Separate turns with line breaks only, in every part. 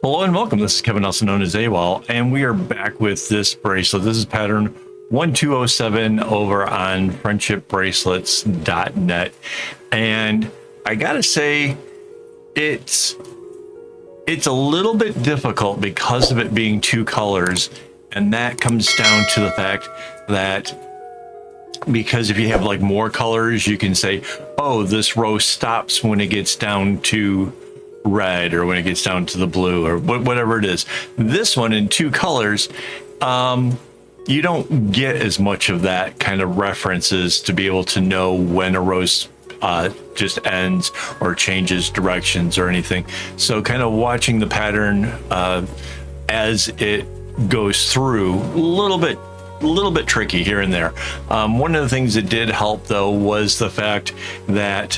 Hello and welcome. This is Kevin, also known as AWOL, and we are back with this bracelet. This is pattern 1207 over on friendshipbracelets.net. And I gotta say, it's a little bit difficult because of it being two colors, and that comes down to the fact that because if you have like more colors, you can say, oh, this row stops when it gets down to red or when it gets down to the blue or whatever it is. This one in two colors, you don't get as much of that kind of references to be able to know when a row just ends or changes directions or anything. So kind of watching the pattern as it goes through, a little bit tricky here and there. One of the things that did help though was the fact that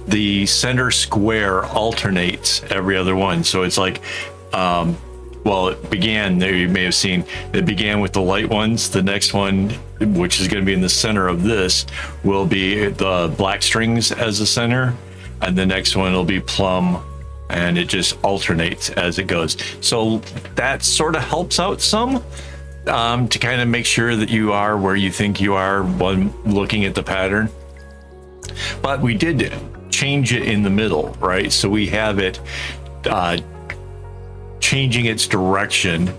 the center square alternates every other one. So it's like, well, it began there, you may have seen, it began with the light ones. The next one, which is going to be in the center of this, will be the black strings as the center. And the next one will be plum, and it just alternates as it goes. So that sort of helps out some to kind of make sure that you are where you think you are when looking at the pattern. But we did change it in the middle, right? So we have it changing its direction.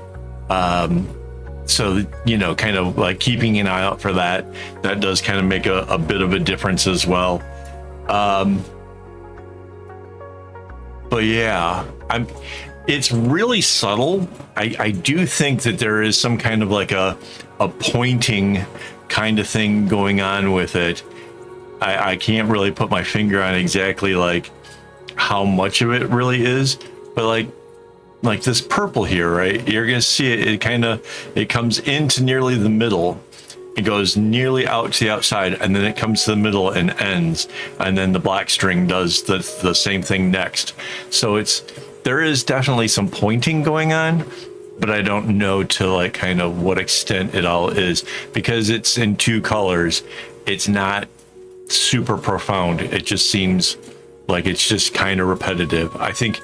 So, you know, kind of like keeping an eye out for that. That does kind of make a bit of a difference as well. But yeah, it's really subtle. I do think that there is some kind of like a pointing kind of thing going on with it. I can't really put my finger on exactly like how much of it really is, but like this purple here, right? You're gonna see it. It comes into nearly the middle. It goes nearly out to the outside, and then it comes to the middle and ends. And then the black string does the same thing next. So there is definitely some pointing going on, but I don't know to like kind of what extent it all is, because it's in two colors. It's not super profound. It just seems like it's just kind of repetitive. I think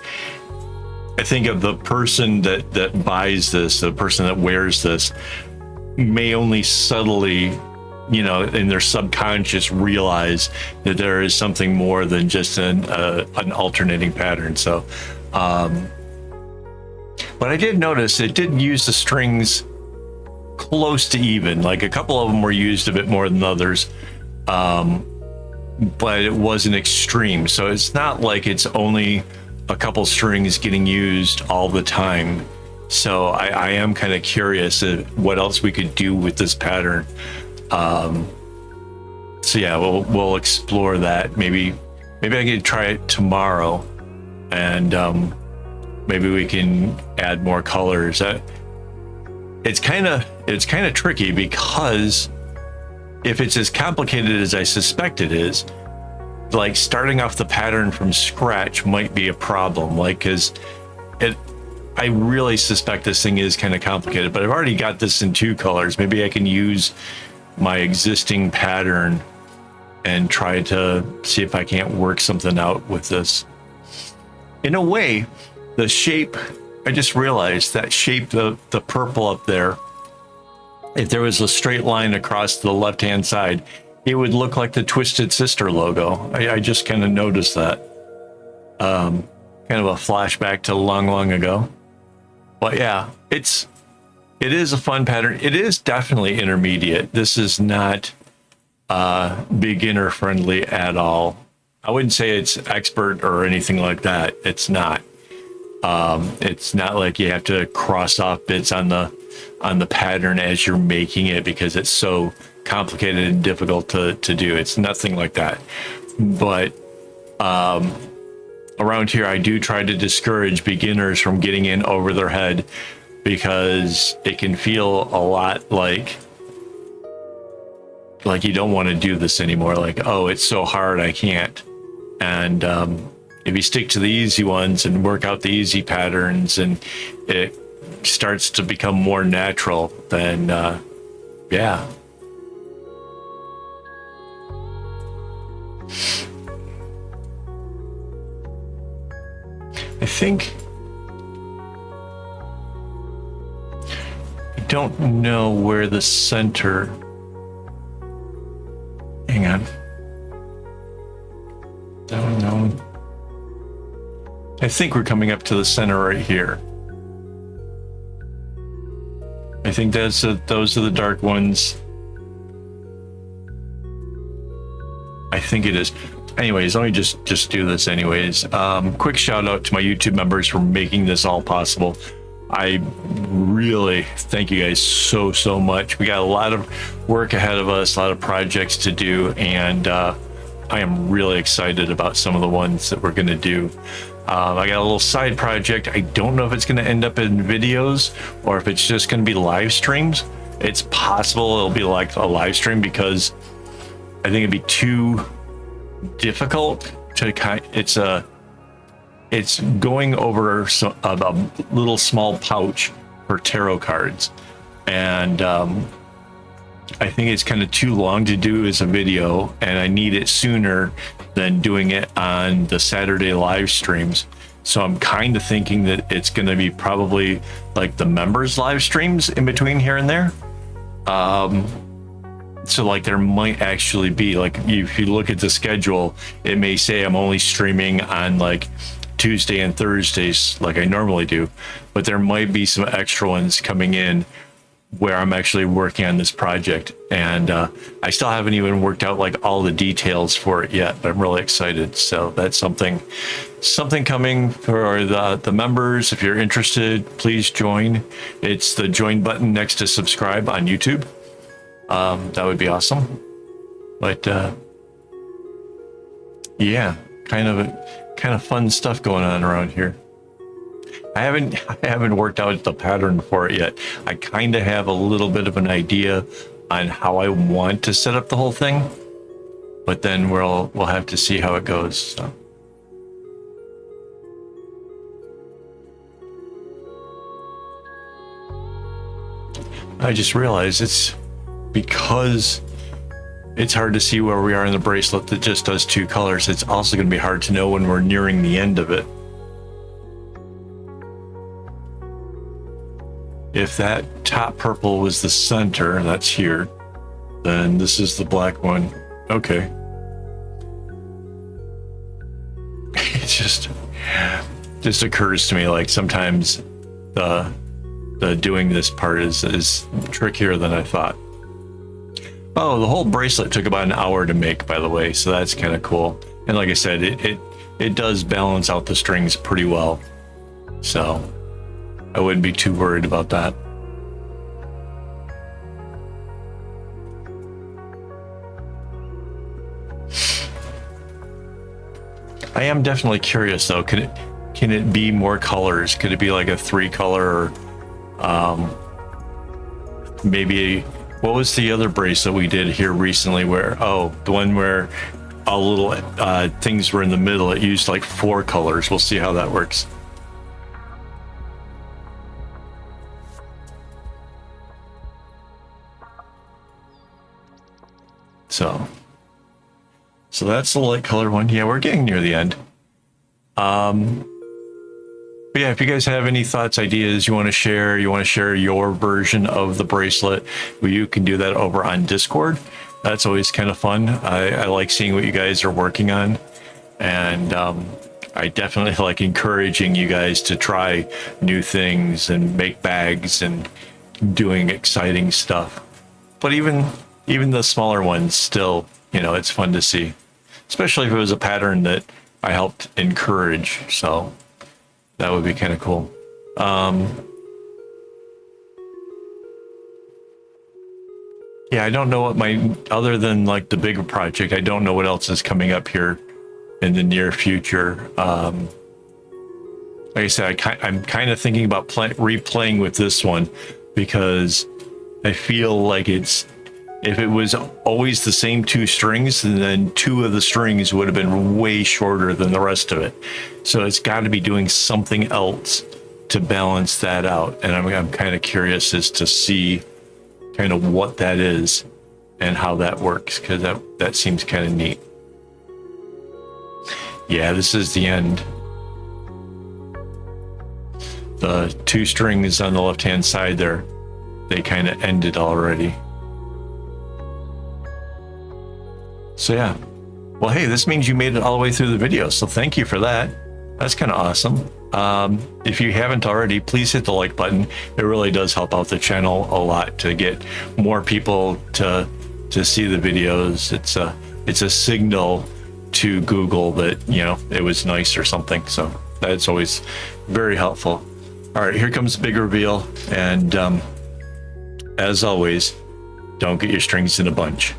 of the person that buys this, the person that wears this, may only subtly, you know, in their subconscious realize that there is something more than just an alternating pattern. So, but I did notice it did use the strings close to even. Like a couple of them were used a bit more than others. But it wasn't extreme. So it's not like it's only a couple strings getting used all the time. So I am kind of curious at what else we could do with this pattern. So yeah, we'll explore that. Maybe I could try it tomorrow, and maybe we can add more colors. It's kind of tricky because if it's as complicated as I suspect it is, like starting off the pattern from scratch might be a problem. Like, cause I really suspect this thing is kind of complicated, but I've already got this in two colors. Maybe I can use my existing pattern and try to see if I can't work something out with this. In a way, the shape, I just realized that shape, the purple up there, if there was a straight line across the left-hand side, it would look like the Twisted Sister logo. I just kind of noticed that. Kind of a flashback to long ago. But yeah, it is a fun pattern. It is definitely intermediate. This is not beginner friendly at all. I wouldn't say it's expert or anything like that. It's not. It's not like you have to cross off bits on the pattern as you're making it because it's so complicated and difficult to do. It's nothing like that. But around here, I do try to discourage beginners from getting in over their head, because it can feel a lot like you don't want to do this anymore. Like, oh, it's so hard, I can't. And if you stick to the easy ones and work out the easy patterns, and it starts to become more natural, then yeah. I think don't know where the center. Hang on. Don't know. I think we're coming up to the center right here. I think those are the dark ones. I think it is. Anyways, let me just do this anyways. Quick shout out to my YouTube members for making this all possible. I really thank you guys so much. We got a lot of work ahead of us, a lot of projects to do, and I am really excited about some of the ones that we're going to do. I got a little side project. I don't know if it's going to end up in videos or if it's just going to be live streams. It's possible it'll be like a live stream because I think it'd be too difficult to it's going over a little small pouch for tarot cards, and I think it's kind of too long to do as a video, and I need it sooner than doing it on the Saturday live streams. So I'm kind of thinking that it's going to be probably like the members live streams in between here and there. So like there might actually be like, if you look at the schedule, it may say I'm only streaming on like Tuesday and Thursdays like I normally do, but there might be some extra ones coming in where I'm actually working on this project, and I still haven't even worked out like all the details for it yet, but I'm really excited. So that's something coming for the members. If you're interested, please join. It's the join button next to subscribe on YouTube. That would be awesome. But yeah, kind of fun stuff going on around here. I haven't worked out the pattern for it yet. I kind of have a little bit of an idea on how I want to set up the whole thing, but then we'll have to see how it goes. So. I just realized it's because it's hard to see where we are in the bracelet that just does 2 colors. It's also going to be hard to know when we're nearing the end of it. If that top purple was the center, that's here, then this is the black one. Okay. It just occurs to me like sometimes the doing this part is trickier than I thought. Oh, the whole bracelet took about an hour to make, by the way, so that's kind of cool. And like I said, it does balance out the strings pretty well, so I wouldn't be too worried about that. I am definitely curious though. Can it be more colors? Could it be like a 3-color, or maybe what was the other bracelet we did here recently where, oh, the one where all little things were in the middle, it used like 4 colors. We'll see how that works. So that's the light color one. Yeah, we're getting near the end. But yeah, if you guys have any thoughts, ideas you want to share your version of the bracelet, well, you can do that over on Discord. That's always kind of fun. I like seeing what you guys are working on, and I definitely like encouraging you guys to try new things and make bags and doing exciting stuff. But even the smaller ones, still, you know, it's fun to see, especially if it was a pattern that I helped encourage. So that would be kind of cool. Yeah, I don't know what other than like the bigger project, I don't know what else is coming up here in the near future. Like I said, I'm kind of thinking about replaying with this one, because I feel like if it was always the same 2 strings, then 2 of the strings would have been way shorter than the rest of it. So it's got to be doing something else to balance that out. And I'm kind of curious as to see kind of what that is and how that works, because that seems kind of neat. Yeah, this is the end. The 2 strings on the left-hand side there. they kind of ended already. So yeah. Well, hey, this means you made it all the way through the video, so thank you for that. That's kind of awesome. If you haven't already, please hit the like button. It really does help out the channel a lot to get more people to see the videos. It's a signal to Google that, you know, it was nice or something. So that's always very helpful. All right, here comes the big reveal. And as always, don't get your strings in a bunch.